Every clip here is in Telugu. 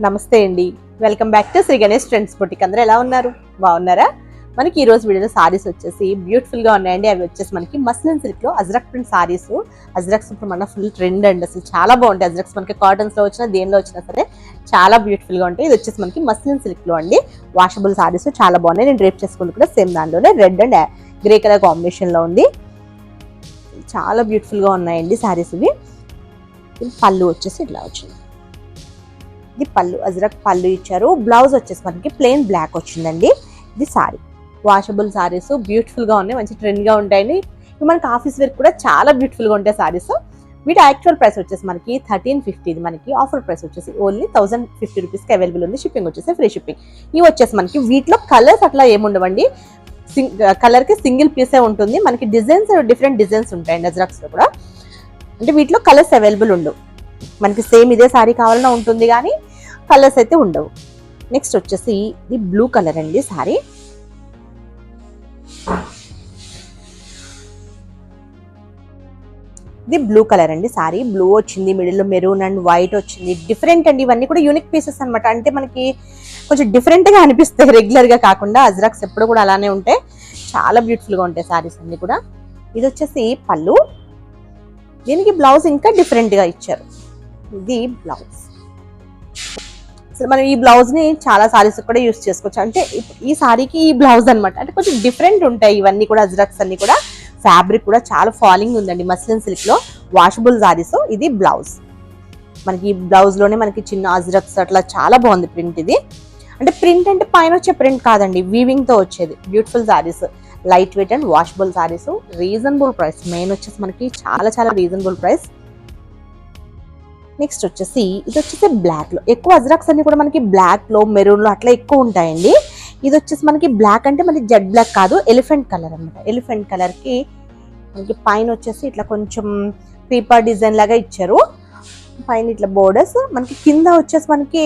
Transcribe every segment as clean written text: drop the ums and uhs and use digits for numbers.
నమస్తే అండి, welcome back to Sri Ganesh Trends Boutique. అందరూ ఎలా ఉన్నారు? బాగున్నారా? మనకి ఈ రోజు వీడియోలో సారీస్ వచ్చేసి బ్యూటిఫుల్ గా ఉన్నాయండి. అవి వచ్చేసి మనకి మస్లిన్ సిల్క్ లో అజ్రక్ ప్రింట్ సారీస్. అజ్రక్స్ ఇప్పుడు మన ఫుల్ ట్రెండ్ అండి, అసలు చాలా బాగుంటాయి అజ్రక్స్. మనకి కాటన్స్ లో వచ్చినా దేనిలో వచ్చినా సరే చాలా బ్యూటిఫుల్ గా ఉంటాయి. ఇది వచ్చేసి మనకి మస్లిన్ సిల్క్ లో అండి, వాషబుల్ సారీస్ చాలా బాగున్నాయి. నేను డ్రేప్ చేసుకుంటూ కూడా సేమ్ దానిలోనే red and grey colour combination లో ఉంది. చాలా బ్యూటిఫుల్ గా ఉన్నాయండి సారీస్ ఇవి. పళ్ళు వచ్చేసి ఇట్లా వచ్చింది, ఇది పళ్ళు, అజ్రక్ పళ్ళు ఇచ్చారు. బ్లౌజ్ వచ్చేసి మనకి ప్లెయిన్ బ్లాక్ వచ్చిందండి. ఇది సారీ, వాషబుల్ సారీస్ బ్యూటిఫుల్ గా ఉన్నాయి, మంచి ట్రెండ్ గా ఉంటాయండి. ఇవి మనకి ఆఫీస్ వేర్ కూడా చాలా బ్యూటిఫుల్ గా ఉంటాయి సారీస్. వీటి యాక్చువల్ ప్రైస్ వచ్చేసి మనకి 1350, ఇది మనకి ఆఫర్ ప్రైస్ వచ్చేసి ఓన్లీ 1050 రూపీస్ కి అవైలబుల్ ఉంది. షిప్పింగ్ వచ్చేసి ఫ్రీ షిప్పింగ్. ఇవి వచ్చేసి మనకి వీటిలో కలర్స్ అట్లా ఏముండవండి, కలర్ కి సింగిల్ పీసే ఉంటుంది. మనకి డిజైన్స్ డిఫరెంట్ డిజైన్స్ ఉంటాయండి అజ్రక్స్ లో కూడా. అంటే వీటిలో కలర్స్ అవైలబుల్ ఉండవు, మనకి సేమ్ ఇదే సారీ కావాలన్నా ఉంటుంది కానీ కలర్స్ అయితే ఉండవు. నెక్స్ట్ వచ్చేసి ఇది బ్లూ కలర్ అండి సారీ. ఇది బ్లూ కలర్ అండి సారీ. బ్లూ వచ్చింది, మిడిల్ లో మెరూన్ అండ్ వైట్ వచ్చింది. డిఫరెంట్ అండి, ఇవన్నీ కూడా యూనిక్ పీసెస్ అనమాట. అంటే మనకి కొంచెం డిఫరెంట్ గా అనిపిస్తాయి, రెగ్యులర్ గా కాకుండా. అజ్రక్స్ ఎప్పుడు కూడా అలానే ఉంటాయి, చాలా బ్యూటిఫుల్ గా ఉంటాయి సారీస్ అన్ని కూడా. ఇది వచ్చేసి పళ్ళు, దీనికి బ్లౌజ్ ఇంకా డిఫరెంట్ గా ఇచ్చారు. ఇది బ్లౌజ్. అసలు మనం ఈ బ్లౌజ్ ని చాలా సారీస్ కూడా యూస్ చేసుకోవచ్చు. అంటే ఈ సారీకి ఈ బ్లౌజ్ అనమాట, అంటే కొంచెం డిఫరెంట్ ఉంటాయి ఇవన్నీ కూడా. అజ్రక్స్ అన్ని కూడా ఫ్యాబ్రిక్ కూడా చాలా ఫాలింగ్ ఉందండి, మస్లిన్ సిల్క్ లో వాషబుల్ సారీస్. ఇది బ్లౌజ్, మనకి ఈ బ్లౌజ్ లోనే మనకి చిన్న అజ్రక్స్ అట్లా చాలా బాగుంది ప్రింట్. ఇది అంటే ప్రింట్ అంటే పైన వచ్చే ప్రింట్ కాదండి, వీవింగ్ తో వచ్చేది. Beautiful saris, light weight and washable saris, reasonable price. Main వచ్చేసి మనకి చాలా చాలా రీజనబుల్ ప్రైస్. నెక్స్ట్ వచ్చేసి ఇది వచ్చేసి బ్లాక్ లో, ఎక్కువ అజ్రక్స్ అన్ని కూడా మనకి బ్లాక్ లో మెరూన్ లో అట్లా ఎక్కువ ఉంటాయండి. ఇది వచ్చేసి మనకి బ్లాక్ అంటే మనకి జెడ్ బ్లాక్ కాదు, ఎలిఫెంట్ కలర్ అనమాట. ఎలిఫెంట్ కలర్ కి మనకి పైన వచ్చేసి ఇట్లా కొంచెం క్రీపర్ డిజైన్ లాగా ఇచ్చారు. పైన ఇట్లా బోర్డర్స్, మనకి కింద వచ్చేసి మనకి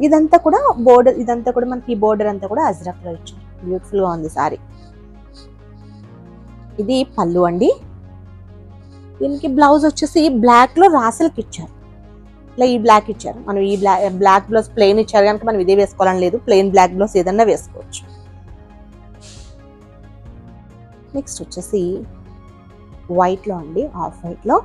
ఇదంతా కూడా బోర్డర్, ఇదంతా కూడా మనకి ఈ బోర్డర్ అంతా కూడా అజ్రక్ లో ఇచ్చారు. బ్యూటిఫుల్ గా ఉంది సారీ. ఇది పళ్ళు అండి, దీనికి బ్లౌజ్ వచ్చేసి బ్లాక్ లో రాసల్కి ఇచ్చారు. ఇట్లా ఈ బ్లాక్ ఇచ్చారు. మనం ఈ బ్లాక్ బ్లౌజ్ ప్లెయిన్ ఇచ్చారు కనుక మనం ఇదే వేసుకోవాలని లేదు, ప్లెయిన్ బ్లాక్ బ్లౌజ్ ఏదన్నా వేసుకోవచ్చు. నెక్స్ట్ వచ్చేసి వైట్ లో అండి, ఆఫ్ వైట్ లో.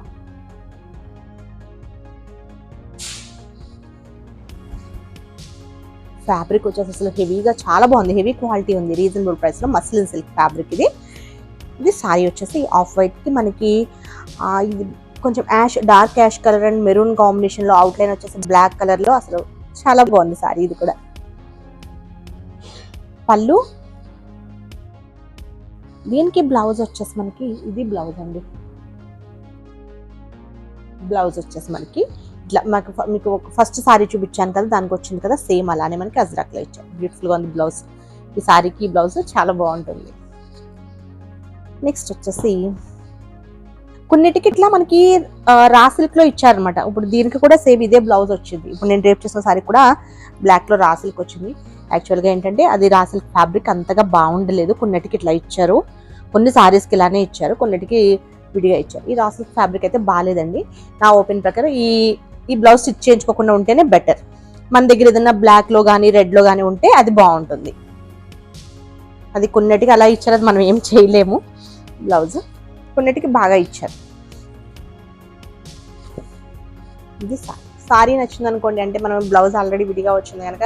ఫ్యాబ్రిక్ వచ్చేసి అసలు హెవీగా చాలా బాగుంది, హెవీ క్వాలిటీ ఉంది, రీజనబుల్ ప్రైస్ లో మస్లిన్ సిల్క్ ఫ్యాబ్రిక్ ఇది. ఇది సారీ వచ్చేసి ఆఫ్ వైట్ కి మనకి ఇది కొంచెం ash, dark ash colour and maroon combination లో, అవుట్ లైన్ వచ్చేసి బ్లాక్ కలర్ లో. అసలు చాలా బాగుంది సారీ ఇది కూడా. పళ్ళు, దీనికి బ్లౌజ్ వచ్చేసి మనకి ఇది బ్లౌజ్ అండి. బ్లౌజ్ వచ్చేసి మనకి ఇట్లా మీకు ఫస్ట్ సారీ చూపించాను కదా, దానికి వచ్చింది కదా సేమ్ అలానే మనకి అజ్రక్ లో ఇచ్చారు. బ్యూటిఫుల్ గా ఉంది బ్లౌజ్. ఈ సారీకి ఈ బ్లౌజ్ చాలా బాగుంటుంది. నెక్స్ట్ వచ్చేసి కొన్నిటికి ఇట్లా మనకి రా సిల్క్ లో ఇచ్చారనమాట. ఇప్పుడు దీనికి కూడా సేమ్ ఇదే బ్లౌజ్ వచ్చింది. ఇప్పుడు నేను డ్రేప్ చేసిన సారీ కూడా బ్లాక్ లో రా సిల్క్ వచ్చింది. యాక్చువల్ గా ఏంటంటే అది రా సిల్క్ ఫ్యాబ్రిక్ అంతగా బాగుండలేదు, కొన్నిటికి ఇట్లా ఇచ్చారు. కొన్ని సారీస్కి ఇలానే ఇచ్చారు, కొన్నిటికి విడిగా ఇచ్చారు. ఈ రా సిల్క్ ఫ్యాబ్రిక్ అయితే బాగాలేదండి నా ఓపెన్ ప్రకారం. ఈ బ్లౌజ్ స్టిచ్ చేయించుకోకుండా ఉంటేనే బెటర్. మన దగ్గర ఏదైనా బ్లాక్ లో కానీ రెడ్ లో కానీ ఉంటే అది బాగుంటుంది. అది కొన్నిటికి అలా ఇచ్చారు, అది మనం ఏం చేయలేము. బ్లౌజ్ కొన్నిటికి బాగా ఇచ్చారు. ఇది సారీ నచ్చింది అనుకోండి, అంటే మనం బ్లౌజ్ ఆల్రెడీ విడిగా వచ్చింది కనుక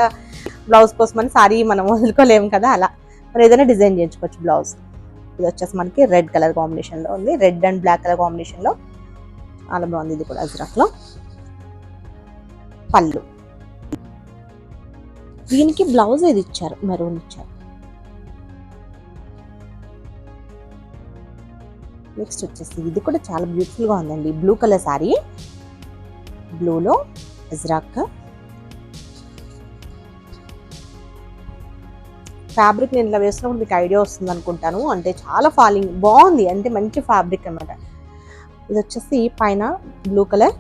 బ్లౌజ్ కోసం అని సారీ మనం వదులుకోలేము కదా, అలా మనం ఏదైనా డిజైన్ చేయించుకోవచ్చు బ్లౌజ్. ఇది వచ్చేసి మనకి రెడ్ కలర్ కాంబినేషన్ లో ఉంది, red and black colour combination లో చాలా బాగుంది. ఇది కూడా అజ్రక్ లో. పళ్ళు, దీనికి బ్లౌజ్ ఇది ఇచ్చారు, మెరూన్ ఇచ్చారు. నెక్స్ట్ వచ్చేసి ఇది కూడా చాలా బ్యూటిఫుల్ గా ఉందండి, బ్లూ కలర్ సారీ. బ్లూలో అజ్రక్ ఫ్యాబ్రిక్. నేను ఇలా వేసినప్పుడు మీకు ఐడియా వస్తుంది అనుకుంటాను, అంటే చాలా ఫాలింగ్ బాగుంది, అంటే మంచి ఫ్యాబ్రిక్ అనమాట. ఇది వచ్చేసి పైన బ్లూ కలర్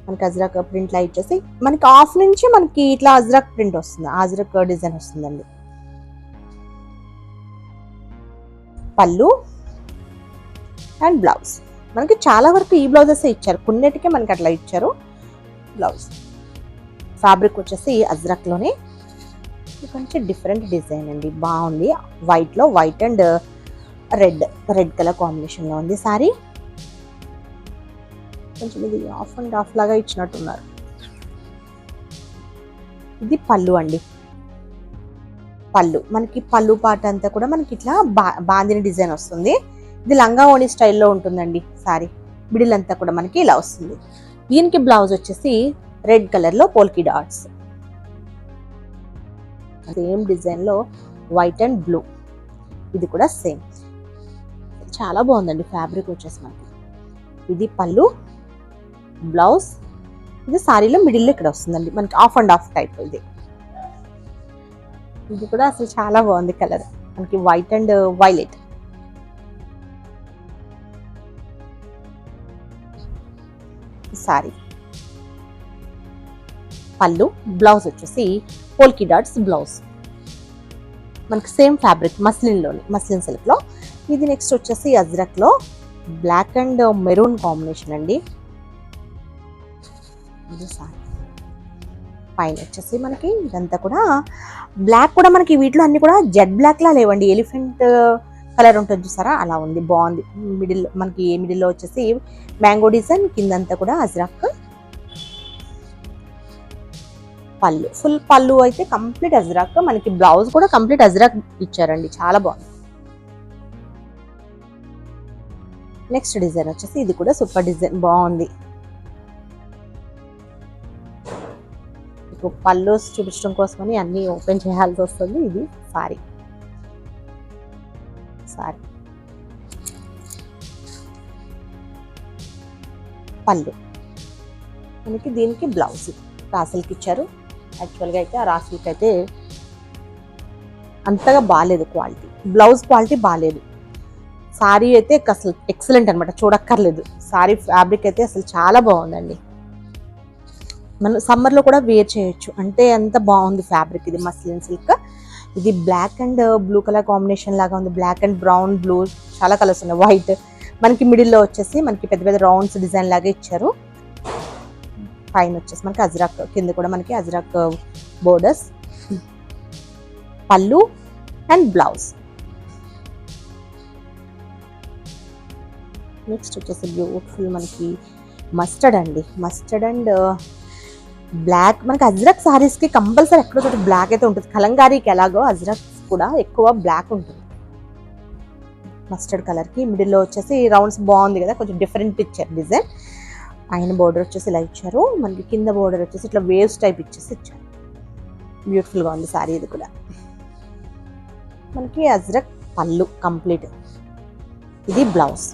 మనకి అజ్రక్ ప్రింట్ లా ఇచ్చేసి మనకి ఆఫ్ నుంచి మనకి ఇట్లా అజ్రక్ ప్రింట్ వస్తుంది, అజ్రక్ డిజైన్ వస్తుందండి. పళ్ళు అండ్ బ్లౌజ్ మనకి చాలా వరకు ఈ బ్లౌజెస్ ఇచ్చారు, కొన్నిటికే మనకి అట్లా ఇచ్చారు బ్లౌజ్. ఫ్యాబ్రిక్ వచ్చేసి అజ్రక్లోనే కొంచెం డిఫరెంట్ డిజైన్ అండి, బాగుంది. వైట్లో వైట్ అండ్ రెడ్ కలర్ కాంబినేషన్లో ఉంది సారీ. కొంచెం ఇది ఆఫ్ అండ్ ఆఫ్ లాగా ఇచ్చినట్టున్నారు. ఇది పళ్ళు అండి. పళ్ళు మనకి పళ్ళు పాట అంతా కూడా మనకి ఇట్లా బాందిని డిజైన్ వస్తుంది. ఇది లంగా ఓణి స్టైల్లో ఉంటుందండి సారీ. మిడిల్ అంతా కూడా మనకి ఇలా వస్తుంది. దీనికి బ్లౌజ్ వచ్చేసి రెడ్ కలర్లో పోల్కి డాట్స్, సేమ్ డిజైన్లో వైట్ అండ్ బ్లూ. ఇది కూడా సేమ్, చాలా బాగుందండి ఫ్యాబ్రిక్ వచ్చేసి మనకి. ఇది పళ్ళు, బ్లౌజ్. ఇది సారీలో మిడిల్లో ఇక్కడ వస్తుందండి మనకి ఆఫ్ అండ్ ఆఫ్ టైప్. ఇది కూడా అసలు చాలా బాగుంది కలర్ మనకి, వైట్ అండ్ వైలెట్. సారీ పళ్ళు, బ్లౌజ్ వచ్చేసి పోల్కి డాట్స్ బ్లౌజ్. మనకి సేమ్ ఫ్యాబ్రిక్ మస్లిన్ సిల్క్లో. ఇది నెక్స్ట్ వచ్చేసి అజ్రక్లో బ్లాక్ అండ్ మెరూన్ కాంబినేషన్ అండి. ఇది సారీ పైన వచ్చేసి మనకి ఇదంతా కూడా బ్లాక్, కూడా మనకి వీటిలో అన్ని కూడా జెడ్ బ్లాక్ లా లేవండి, ఎలిఫెంట్ కలర్ ఉంటుంది చూసారా, అలా ఉంది, బాగుంది. మిడిల్లో వచ్చేసి మ్యాంగో డిజైన్, కిందంతా కూడా అజ్రక్. పళ్ళు ఫుల్ పళ్ళు అయితే కంప్లీట్ అజ్రక్, మనకి బ్లౌజ్ కూడా కంప్లీట్ అజ్రక్ ఇచ్చారండి, చాలా బాగుంది. నెక్స్ట్ డిజైన్ వచ్చేసి ఇది కూడా సూపర్ డిజైన్, బాగుంది. పళ్ళు చూపించడం కోసమని అన్ని ఓపెన్ చేయాల్సి వస్తుంది. ఇది సారీ పళ్ళు మనకి, దీనికి బ్లౌజ్ రాసిల్కి ఇచ్చారు. యాక్చువల్గా అయితే ఆ రాసిల్కి అయితే అంతగా బాగాలేదు క్వాలిటీ, బ్లౌజ్ క్వాలిటీ బాగాలేదు. సారీ అయితే అసలు ఎక్సలెంట్ అనమాట, చూడక్కర్లేదు. సారీ ఫ్యాబ్రిక్ అయితే అసలు చాలా బాగుందండి, మనం సమ్మర్లో కూడా వేర్ చేయొచ్చు, అంటే ఎంత బాగుంది ఫ్యాబ్రిక్. ఇది మస్లిన్ సిల్క్. ఇది black and blue colour combination లాగా ఉంది, బ్లాక్ అండ్ బ్రౌన్ బ్లూ, చాలా కలర్స్ ఉన్నాయి. వైట్ మనకి మిడిల్లో వచ్చేసి మనకి పెద్ద పెద్ద రౌండ్స్ డిజైన్ లాగా ఇచ్చారు. పైన వచ్చేసి మనకి అజ్రక్, కింద కూడా మనకి అజ్రక్ బోర్డర్స్. పళ్ళు అండ్ బ్లౌజ్. నెక్స్ట్ వచ్చేసి బ్యూటిఫుల్ మనకి మస్టర్డ్ అండి, మస్టర్డ్ అండ్ బ్లాక్. మనకి అజ్రక్ సారీస్కి కంపల్సరీ ఎక్కడో చోట బ్లాక్ అయితే ఉంటుంది, కలంకారీకి ఎలాగో అజ్రక్ కూడా ఎక్కువ బ్లాక్ ఉంటుంది. మస్టర్డ్ కలర్కి మిడిల్లో వచ్చేసి రౌండ్స్, బాగుంది కదా, కొంచెం డిఫరెంట్ ఇచ్చారు డిజైన్. పైన బోర్డర్ వచ్చేసి ఇలా ఇచ్చారు, మనకి కింద బోర్డర్ వచ్చేసి ఇట్లా వేవ్స్ టైప్ ఇచ్చారు. బ్యూటిఫుల్గా ఉంది సారీ. ఇది కూడా మనకి అజ్రక్ పళ్ళు కంప్లీట్. ఇది బ్లౌజ్.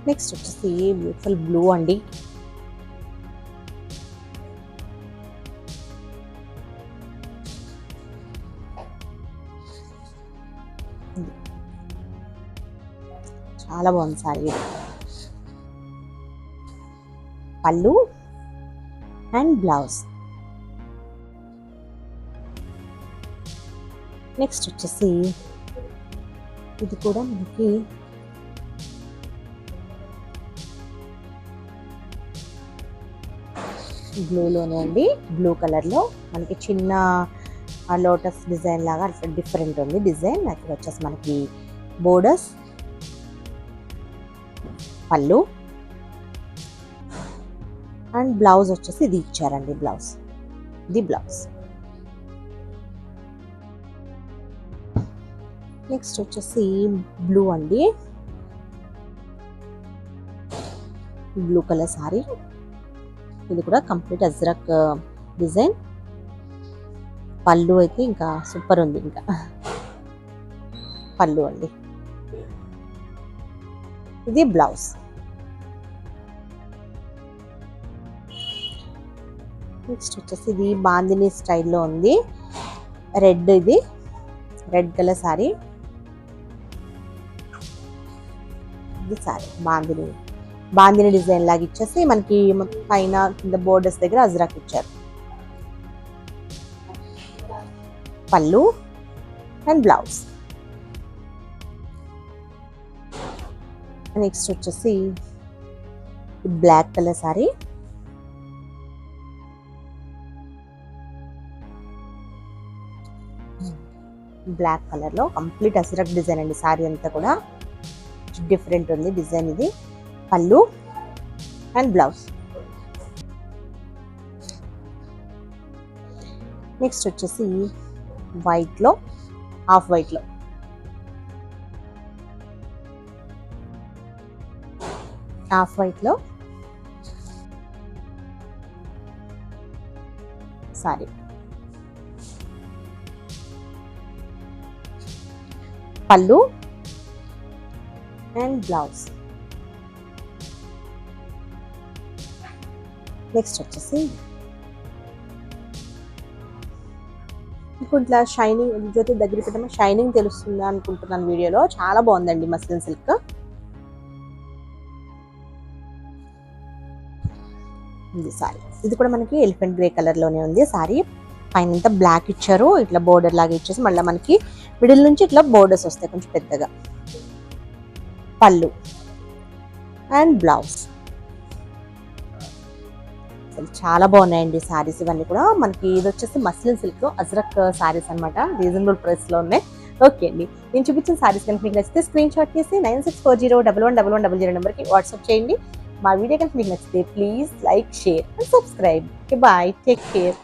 నెక్స్ట్ వచ్చేసి బ్యూటిఫుల్ బ్లూ అండి. చాలా బాగుంది sorry. Pallu and blouse. Next వచ్చేసి ఇది కూడా మనకి బ్లూలోనే అండి, బ్లూ కలర్లో మనకి చిన్న లోటస్ డిజైన్ లాగా అట్లా డిఫరెంట్ ఉంది డిజైన్. ఇక్కడ వచ్చేసి మనకి బోర్డర్స్, పళ్ళు అండ్ బ్లౌజ్ వచ్చేసి ఇది ఇచ్చారండి, బ్లౌజ్. ఇది బ్లౌజ్. నెక్స్ట్ వచ్చేసి బ్లూ అండి, బ్లూ కలర్ సారీ. ఇది కూడా కంప్లీట్ అజ్రక్ డిజైన్. పళ్ళు అయితే ఇంకా సూపర్ ఉంది, ఇంకా పళ్ళు అండి. ఇది బ్లౌజ్. నెక్స్ట్ వచ్చేసి ఇది బాందిని స్టైల్లో ఉంది, రెడ్. ఇది రెడ్ కలర్ సారీ. ఇది సారీ బాందిని డిజైన్ లాగా ఇచ్చేసి మనకి పైన కింద బోర్డర్స్ దగ్గర అజ్రక్ ఇచ్చారు. Pallu and blouse. నెక్స్ట్ వచ్చేసి black colour sari, black colour లో కంప్లీట్ అజ్రక్ డిజైన్ అండి. సారీ అంతా కూడా డిఫరెంట్ ఉంది డిజైన్. ఇది పళ్ళు అండ్ బ్లౌజ్. నెక్స్ట్ వచ్చేసి వైట్ లో, హాఫ్ వైట్ లో sari, pallu and blouse. Next వచ్చేసి ఇట్లా షైనింగ్, జ్యోతి దగ్గర పెట్టమా షైనింగ్ తెలుస్తుందా అనుకుంటున్నాను వీడియోలో. చాలా బాగుందండి మస్లిన్ సిల్క్. ఇది సారీ, ఇది కూడా మనకి ఎలిఫెంట్ గ్రే కలర్ లోనే ఉంది సారీ. పైన అంతా బ్లాక్ ఇచ్చారు, ఇట్లా బోర్డర్ లాగా ఇచ్చేసి మళ్ళీ మనకి మిడిల్ నుంచి ఇట్లా బోర్డర్స్ వస్తాయి కొంచెం పెద్దగా. పళ్ళు అండ్ బ్లౌజ్. చాలా బాగున్నాయండి సారీస్ ఇవన్నీ కూడా. మనకి ఇది వచ్చేసి మస్లిన్ సిల్క్ లో అజ్రక్ సారీస్ అనమాట. రీజనబుల్ ప్రైస్ లో ఉన్నాయి. ఓకే అండి, నేను చూపించిన సారీస్ కనుక మీకు నచ్చితే స్క్రీన్ షాట్ చేసి 9640111100 నెంబర్కి వాట్సాప్ చేయండి. మా వీడియో కనుక మీకు నచ్చితే please like, share and subscribe. Okay, bye, take care.